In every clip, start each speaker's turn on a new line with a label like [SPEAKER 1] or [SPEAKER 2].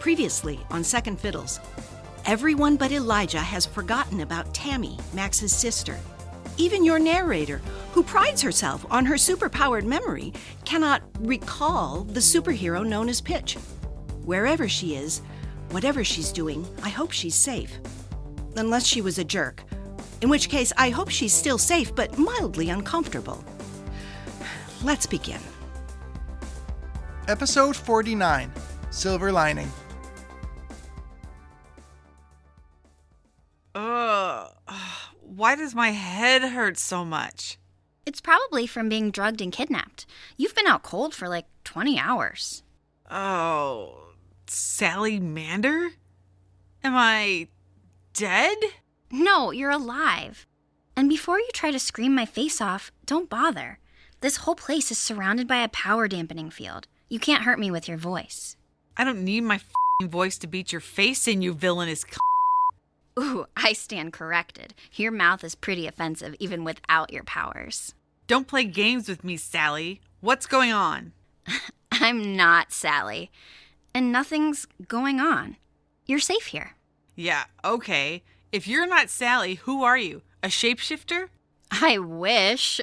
[SPEAKER 1] Previously on Second Fiddles, everyone but Elijah has forgotten about Tammy, Max's sister. Even your narrator, who prides herself on her superpowered memory, cannot recall the superhero known as Pitch. Wherever she is, whatever she's doing, I hope she's safe. Unless she was a jerk, in which case I hope she's still safe but mildly uncomfortable. Let's begin.
[SPEAKER 2] Episode 49, Silver Lining.
[SPEAKER 3] Why does my head hurt so much?
[SPEAKER 4] It's probably from being drugged and kidnapped. You've been out cold for like 20 hours.
[SPEAKER 3] Oh, Sally Mander? Am I dead?
[SPEAKER 4] No, you're alive. And before you try to scream my face off, don't bother. This whole place is surrounded by a power dampening field. You can't hurt me with your voice.
[SPEAKER 3] I don't need my voice to beat your face in, you villainous
[SPEAKER 4] Ooh, I stand corrected. Your mouth is pretty offensive even without your powers.
[SPEAKER 3] Don't play games with me, Sally. What's going on?
[SPEAKER 4] I'm not Sally. And nothing's going on. You're safe here.
[SPEAKER 3] Yeah, okay. If you're not Sally, who are you? A shapeshifter?
[SPEAKER 4] I wish.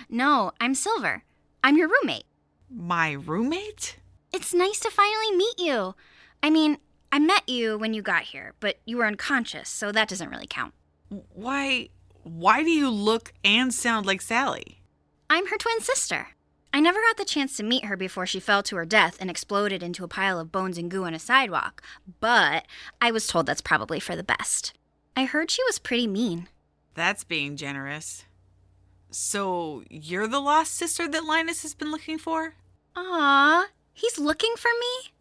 [SPEAKER 4] No, I'm Silver. I'm your roommate.
[SPEAKER 3] My roommate?
[SPEAKER 4] It's nice to finally meet you. I mean, I met you when you got here, but you were unconscious, so that doesn't really count.
[SPEAKER 3] Why do you look and sound like Sally?
[SPEAKER 4] I'm her twin sister. I never got the chance to meet her before she fell to her death and exploded into a pile of bones and goo on a sidewalk, but I was told that's probably for the best. I heard she was pretty mean.
[SPEAKER 3] That's being generous. So, you're the lost sister that Linus has been looking for?
[SPEAKER 4] Aw, he's looking for me?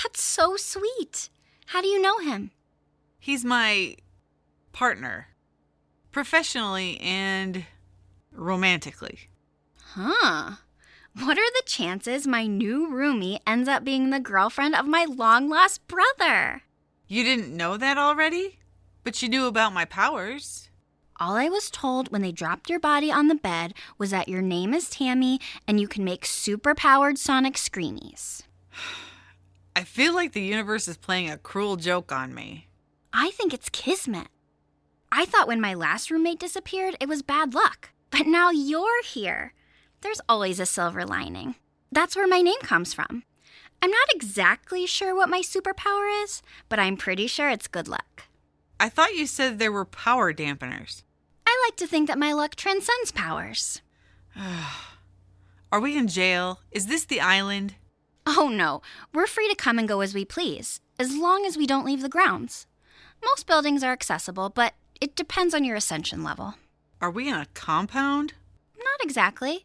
[SPEAKER 4] That's so sweet. How do you know him?
[SPEAKER 3] He's my partner. Professionally and romantically.
[SPEAKER 4] Huh. What are the chances my new roomie ends up being the girlfriend of my long-lost brother?
[SPEAKER 3] You didn't know that already? But you knew about my powers.
[SPEAKER 4] All I was told when they dropped your body on the bed was that your name is Tammy and you can make super-powered sonic screamies.
[SPEAKER 3] I feel like the universe is playing a cruel joke on me.
[SPEAKER 4] I think it's kismet. I thought when my last roommate disappeared, it was bad luck. But now you're here. There's always a silver lining. That's where my name comes from. I'm not exactly sure what my superpower is, but I'm pretty sure it's good luck.
[SPEAKER 3] I thought you said there were power dampeners.
[SPEAKER 4] I like to think that my luck transcends powers.
[SPEAKER 3] Are we in jail? Is this the island?
[SPEAKER 4] Oh no, we're free to come and go as we please, as long as we don't leave the grounds. Most buildings are accessible, but it depends on your ascension level.
[SPEAKER 3] Are we in a compound?
[SPEAKER 4] Not exactly.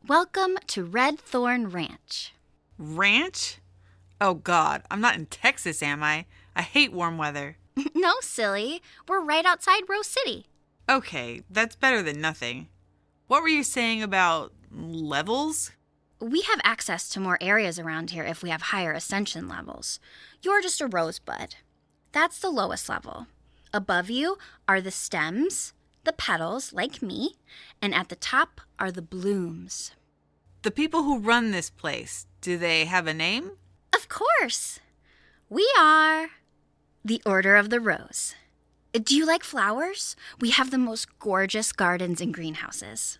[SPEAKER 4] Welcome to Red Thorn Ranch.
[SPEAKER 3] Ranch? Oh God, I'm not in Texas, am I? I hate warm weather.
[SPEAKER 4] No, silly. We're right outside Rose City.
[SPEAKER 3] Okay, that's better than nothing. What were you saying about levels?
[SPEAKER 4] We have access to more areas around here if we have higher ascension levels. You're just a rosebud. That's the lowest level. Above you are the stems, the petals, like me, and at the top are the blooms.
[SPEAKER 3] The people who run this place, do they have a name?
[SPEAKER 4] Of course. We are the Order of the Rose. Do you like flowers? We have the most gorgeous gardens and greenhouses.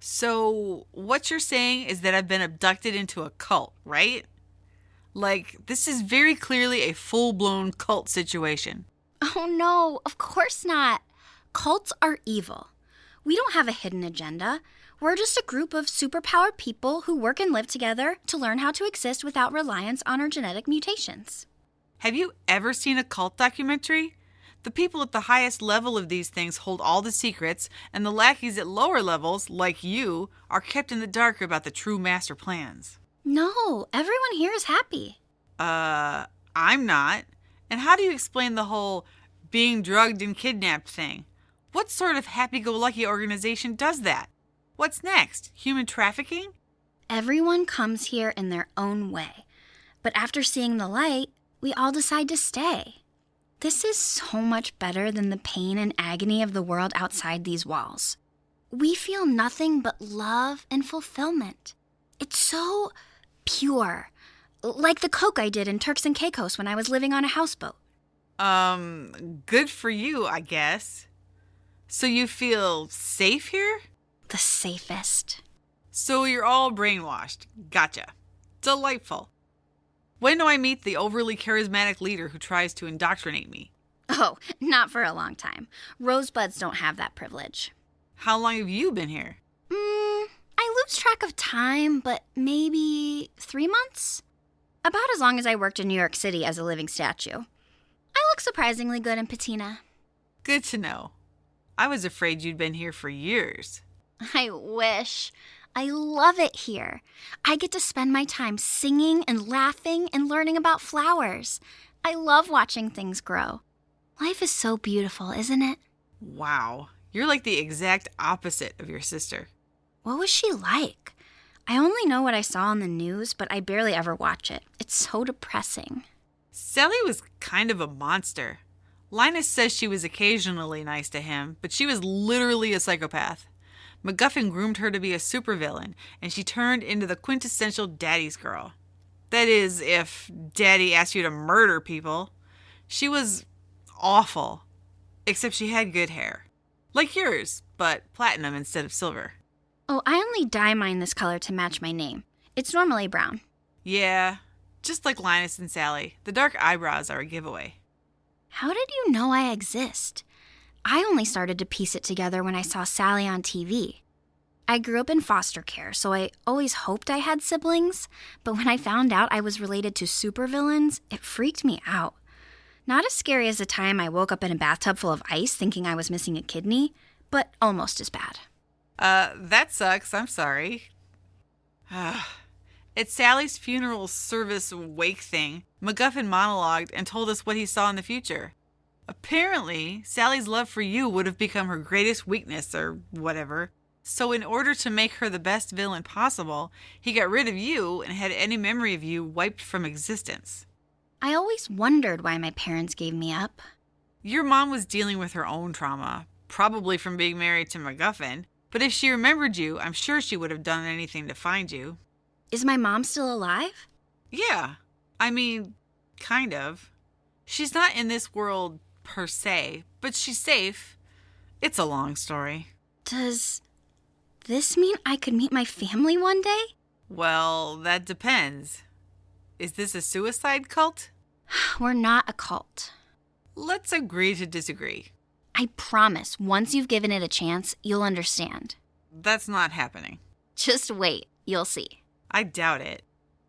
[SPEAKER 3] So, what you're saying is that I've been abducted into a cult, right? Like, this is very clearly a full-blown cult situation.
[SPEAKER 4] Oh no, of course not. Cults are evil. We don't have a hidden agenda. We're just a group of superpowered people who work and live together to learn how to exist without reliance on our genetic mutations.
[SPEAKER 3] Have you ever seen a cult documentary? The people at the highest level of these things hold all the secrets, and the lackeys at lower levels, like you, are kept in the dark about the true master plans.
[SPEAKER 4] No, everyone here is happy.
[SPEAKER 3] I'm not. And how do you explain the whole being drugged and kidnapped thing? What sort of happy-go-lucky organization does that? What's next? Human trafficking?
[SPEAKER 4] Everyone comes here in their own way. But after seeing the light, we all decide to stay. This is so much better than the pain and agony of the world outside these walls. We feel nothing but love and fulfillment. It's so pure. Like the Coke I did in Turks and Caicos when I was living on a houseboat.
[SPEAKER 3] Good for you, I guess. So you feel safe here?
[SPEAKER 4] The safest.
[SPEAKER 3] So you're all brainwashed. Gotcha. Delightful. When do I meet the overly charismatic leader who tries to indoctrinate me?
[SPEAKER 4] Oh, not for a long time. Rosebuds don't have that privilege.
[SPEAKER 3] How long have you been here?
[SPEAKER 4] I lose track of time, but maybe 3 months? About as long as I worked in New York City as a living statue. I look surprisingly good in patina.
[SPEAKER 3] Good to know. I was afraid you'd been here for years.
[SPEAKER 4] I wish. I love it here. I get to spend my time singing and laughing and learning about flowers. I love watching things grow. Life is so beautiful, isn't it?
[SPEAKER 3] Wow. You're like the exact opposite of your sister.
[SPEAKER 4] What was she like? I only know what I saw on the news, but I barely ever watch it. It's so depressing.
[SPEAKER 3] Sally was kind of a monster. Linus says she was occasionally nice to him, but she was literally a psychopath. MacGuffin groomed her to be a supervillain, and she turned into the quintessential daddy's girl. That is, if Daddy asked you to murder people. She was awful, except she had good hair. Like yours, but platinum instead of silver.
[SPEAKER 4] Oh, I only dye mine this color to match my name. It's normally brown.
[SPEAKER 3] Yeah, just like Linus and Sally, the dark eyebrows are a giveaway.
[SPEAKER 4] How did you know I exist? I only started to piece it together when I saw Sally on TV. I grew up in foster care, so I always hoped I had siblings, but when I found out I was related to supervillains, it freaked me out. Not as scary as the time I woke up in a bathtub full of ice thinking I was missing a kidney, but almost as bad.
[SPEAKER 3] That sucks. I'm sorry. At Sally's funeral service wake thing, MacGuffin monologued and told us what he saw in the future. Apparently, Sally's love for you would have become her greatest weakness or whatever. So in order to make her the best villain possible, he got rid of you and had any memory of you wiped from existence.
[SPEAKER 4] I always wondered why my parents gave me up.
[SPEAKER 3] Your mom was dealing with her own trauma, probably from being married to MacGuffin, but if she remembered you, I'm sure she would have done anything to find you.
[SPEAKER 4] Is my mom still alive?
[SPEAKER 3] Yeah, I mean, kind of. She's not in this world per se, but she's safe. It's a long story.
[SPEAKER 4] Does this mean I could meet my family one day?
[SPEAKER 3] Well, that depends. Is this a suicide cult?
[SPEAKER 4] We're not a cult.
[SPEAKER 3] Let's agree to disagree.
[SPEAKER 4] I promise, once you've given it a chance, you'll understand.
[SPEAKER 3] That's not happening.
[SPEAKER 4] Just wait, you'll see.
[SPEAKER 3] I doubt it.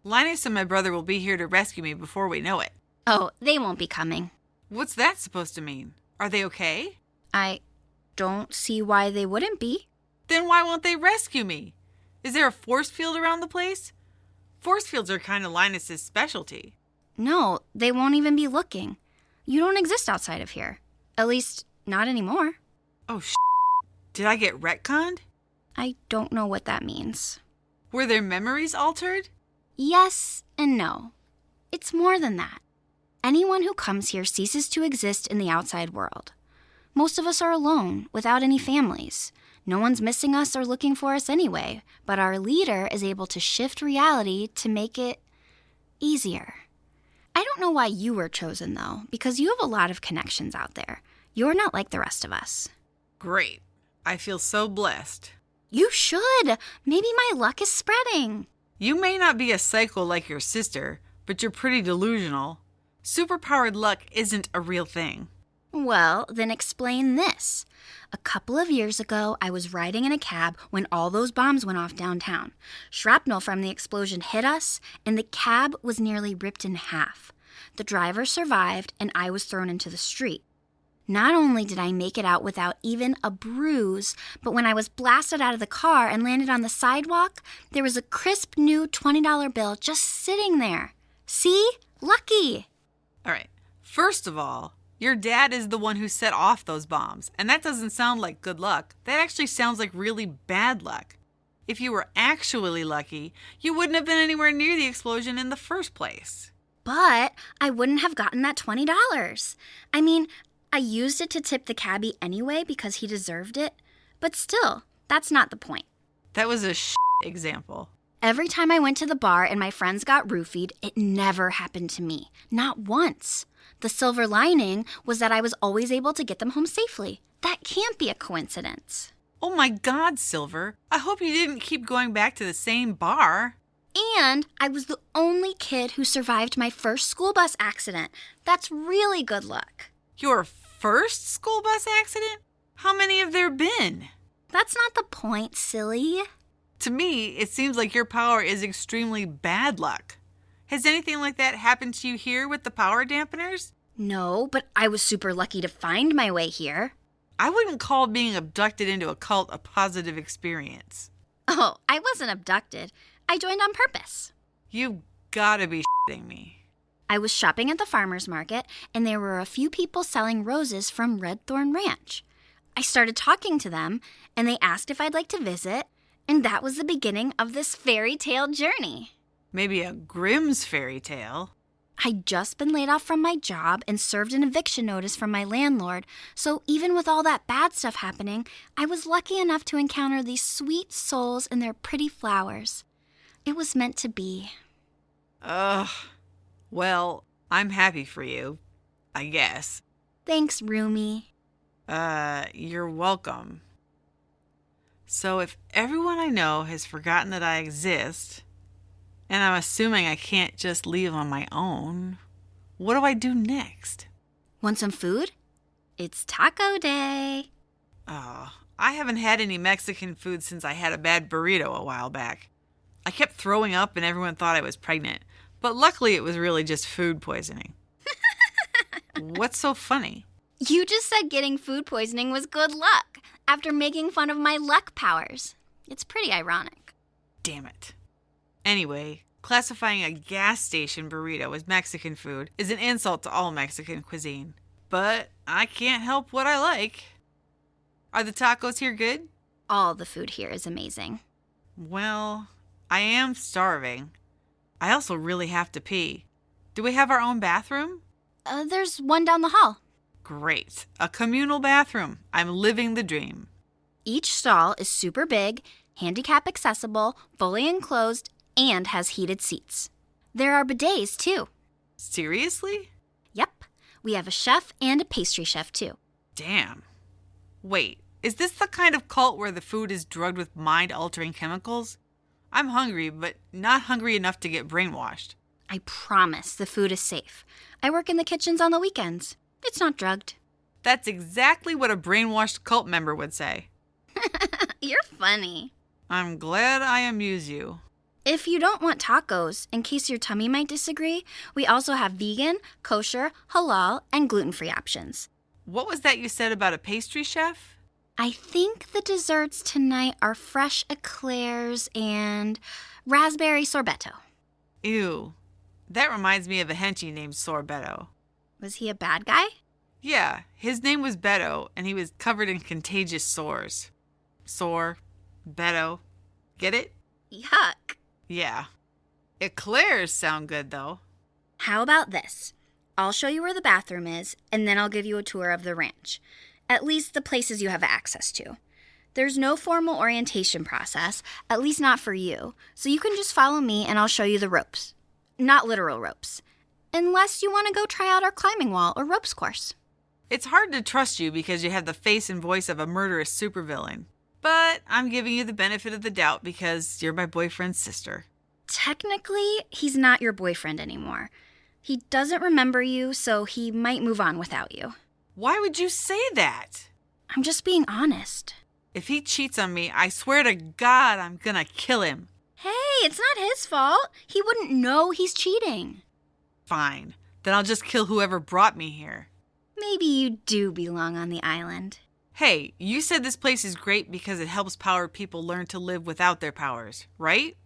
[SPEAKER 3] Linus and my brother will be here to rescue me before we know it.
[SPEAKER 4] Oh, they won't be coming.
[SPEAKER 3] What's that supposed to mean? Are they okay?
[SPEAKER 4] I don't see why they wouldn't be.
[SPEAKER 3] Then why won't they rescue me? Is there a force field around the place? Force fields are kind of Linus's specialty.
[SPEAKER 4] No, they won't even be looking. You don't exist outside of here. At least, not anymore.
[SPEAKER 3] Oh, Did I get retconned?
[SPEAKER 4] I don't know what that means.
[SPEAKER 3] Were their memories altered?
[SPEAKER 4] Yes and no. It's more than that. Anyone who comes here ceases to exist in the outside world. Most of us are alone, without any families. No one's missing us or looking for us anyway, but our leader is able to shift reality to make it easier. I don't know why you were chosen, though, because you have a lot of connections out there. You're not like the rest of us.
[SPEAKER 3] Great. I feel so blessed.
[SPEAKER 4] You should. Maybe my luck is spreading.
[SPEAKER 3] You may not be a psycho like your sister, but you're pretty delusional. Superpowered luck isn't a real thing.
[SPEAKER 4] Well, then explain this. A couple of years ago, I was riding in a cab when all those bombs went off downtown. Shrapnel from the explosion hit us, and the cab was nearly ripped in half. The driver survived, and I was thrown into the street. Not only did I make it out without even a bruise, but when I was blasted out of the car and landed on the sidewalk, there was a crisp new $20 bill just sitting there. See? Lucky!
[SPEAKER 3] All right. First of all, your dad is the one who set off those bombs, and that doesn't sound like good luck. That actually sounds like really bad luck. If you were actually lucky, you wouldn't have been anywhere near the explosion in the first place.
[SPEAKER 4] But I wouldn't have gotten that $20. I mean, I used it to tip the cabbie anyway because he deserved it. But still, that's not the point.
[SPEAKER 3] That was a example.
[SPEAKER 4] Every time I went to the bar and my friends got roofied, it never happened to me. Not once. The silver lining was that I was always able to get them home safely. That can't be a coincidence.
[SPEAKER 3] Oh my God, Silver. I hope you didn't keep going back to the same bar.
[SPEAKER 4] And I was the only kid who survived my first school bus accident. That's really good luck.
[SPEAKER 3] Your first school bus accident? How many have there been?
[SPEAKER 4] That's not the point, silly.
[SPEAKER 3] To me, it seems like your power is extremely bad luck. Has anything like that happened to you here with the power dampeners?
[SPEAKER 4] No, but I was super lucky to find my way here.
[SPEAKER 3] I wouldn't call being abducted into a cult a positive experience.
[SPEAKER 4] Oh, I wasn't abducted. I joined on purpose.
[SPEAKER 3] You gotta be shitting me.
[SPEAKER 4] I was shopping at the farmer's market, and there were a few people selling roses from Red Thorn Ranch. I started talking to them, and they asked if I'd like to visit, and that was the beginning of this fairy tale journey.
[SPEAKER 3] Maybe a Grimm's fairy tale.
[SPEAKER 4] I'd just been laid off from my job and served an eviction notice from my landlord, so even with all that bad stuff happening, I was lucky enough to encounter these sweet souls and their pretty flowers. It was meant to be.
[SPEAKER 3] Ugh. Well, I'm happy for you, I guess.
[SPEAKER 4] Thanks, Rumi.
[SPEAKER 3] You're welcome. So if everyone I know has forgotten that I exist, and I'm assuming I can't just leave on my own, what do I do next?
[SPEAKER 4] Want some food? It's taco day.
[SPEAKER 3] Oh, I haven't had any Mexican food since I had a bad burrito a while back. I kept throwing up and everyone thought I was pregnant, but luckily it was really just food poisoning. What's so funny?
[SPEAKER 4] You just said getting food poisoning was good luck after making fun of my luck powers. It's pretty ironic.
[SPEAKER 3] Damn it. Anyway, classifying a gas station burrito as Mexican food is an insult to all Mexican cuisine. But I can't help what I like. Are the tacos here good?
[SPEAKER 4] All the food here is amazing.
[SPEAKER 3] Well, I am starving. I also really have to pee. Do we have our own bathroom?
[SPEAKER 4] There's one down the hall.
[SPEAKER 3] Great. A communal bathroom. I'm living the dream.
[SPEAKER 4] Each stall is super big, handicap accessible, fully enclosed, and has heated seats. There are bidets, too.
[SPEAKER 3] Seriously?
[SPEAKER 4] Yep. We have a chef and a pastry chef, too.
[SPEAKER 3] Damn. Wait, is this the kind of cult where the food is drugged with mind-altering chemicals? I'm hungry, but not hungry enough to get brainwashed.
[SPEAKER 4] I promise the food is safe. I work in the kitchens on the weekends. It's not drugged.
[SPEAKER 3] That's exactly what a brainwashed cult member would say.
[SPEAKER 4] You're funny.
[SPEAKER 3] I'm glad I amuse you.
[SPEAKER 4] If you don't want tacos, in case your tummy might disagree, we also have vegan, kosher, halal, and gluten-free options.
[SPEAKER 3] What was that you said about a pastry chef?
[SPEAKER 4] I think the desserts tonight are fresh eclairs and raspberry sorbetto.
[SPEAKER 3] Ew. That reminds me of a henchie named Sorbetto.
[SPEAKER 4] Was he a bad guy?
[SPEAKER 3] Yeah, his name was Beto, and he was covered in contagious sores. Sore, Beto. Get it?
[SPEAKER 4] Yuck.
[SPEAKER 3] Yeah. Eclairs sound good, though.
[SPEAKER 4] How about this? I'll show you where the bathroom is, and then I'll give you a tour of the ranch. At least the places you have access to. There's no formal orientation process, at least not for you, so you can just follow me and I'll show you the ropes. Not literal ropes. Unless you want to go try out our climbing wall or ropes course.
[SPEAKER 3] It's hard to trust you because you have the face and voice of a murderous supervillain. But I'm giving you the benefit of the doubt because you're my boyfriend's sister.
[SPEAKER 4] Technically, he's not your boyfriend anymore. He doesn't remember you, so he might move on without you.
[SPEAKER 3] Why would you say that?
[SPEAKER 4] I'm just being honest.
[SPEAKER 3] If he cheats on me, I swear to God I'm gonna kill him.
[SPEAKER 4] Hey, it's not his fault. He wouldn't know he's cheating.
[SPEAKER 3] Fine. Then I'll just kill whoever brought me here.
[SPEAKER 4] Maybe you do belong on the island.
[SPEAKER 3] Hey, you said this place is great because it helps powered people learn to live without their powers, right?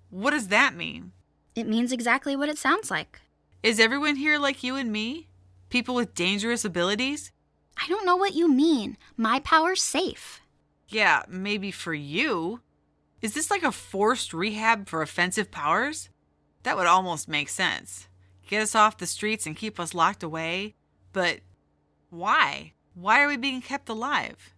[SPEAKER 3] What does that mean?
[SPEAKER 4] It means exactly what it sounds like.
[SPEAKER 3] Is everyone here like you and me? People with dangerous abilities?
[SPEAKER 4] I don't know what you mean. My power's safe.
[SPEAKER 3] Yeah, maybe for you. Is this like a forced rehab for offensive powers? That would almost make sense. Get us off the streets and keep us locked away. But why? Why are we being kept alive?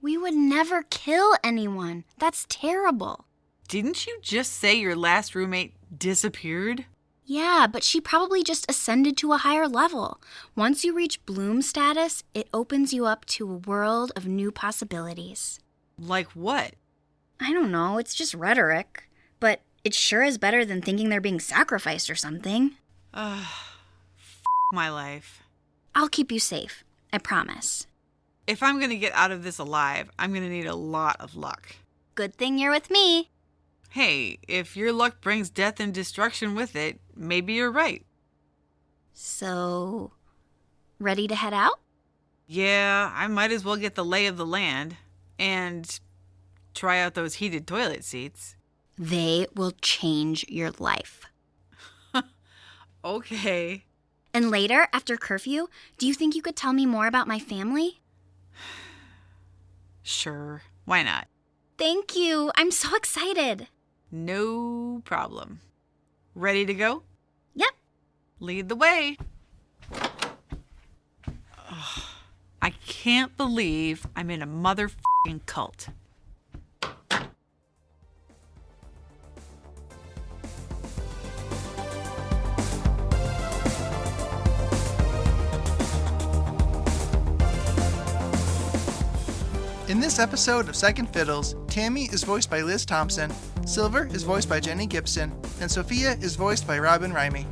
[SPEAKER 4] We would never kill anyone. That's terrible.
[SPEAKER 3] Didn't you just say your last roommate disappeared?
[SPEAKER 4] Yeah, but she probably just ascended to a higher level. Once you reach bloom status, it opens you up to a world of new possibilities.
[SPEAKER 3] Like what?
[SPEAKER 4] I don't know, it's just rhetoric. But it sure is better than thinking they're being sacrificed or something.
[SPEAKER 3] My life.
[SPEAKER 4] I'll keep you safe, I promise.
[SPEAKER 3] If I'm gonna get out of this alive, I'm gonna need a lot of luck.
[SPEAKER 4] Good thing you're with me.
[SPEAKER 3] Hey, if your luck brings death and destruction with it, maybe you're right.
[SPEAKER 4] So, ready to head out?
[SPEAKER 3] Yeah, I might as well get the lay of the land and try out those heated toilet seats.
[SPEAKER 4] They will change your life.
[SPEAKER 3] Okay.
[SPEAKER 4] And later, after curfew, do you think you could tell me more about my family?
[SPEAKER 3] Sure, why not?
[SPEAKER 4] Thank you. I'm so excited.
[SPEAKER 3] No problem. Ready to go?
[SPEAKER 4] Yep.
[SPEAKER 3] Lead the way. Ugh, I can't believe I'm in a motherfucking cult.
[SPEAKER 2] In this episode of Second Fiddles, Tammy is voiced by Liz Thompson, Silver is voiced by Jenny Gibson, and Sophia is voiced by Robin Rimey.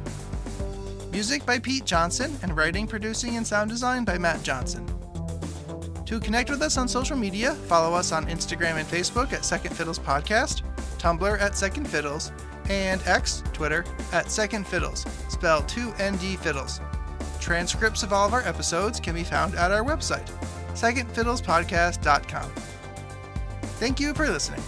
[SPEAKER 2] Music by Pete Johnson, and writing, producing, and sound design by Matt Johnson. To connect with us on social media, follow us on Instagram and Facebook at Second Fiddles Podcast, Tumblr at Second Fiddles, and X, Twitter, at Second Fiddles, spelled 2ND Fiddles. Transcripts of all of our episodes can be found at our website, secondfiddlespodcast.com. Thank you for listening.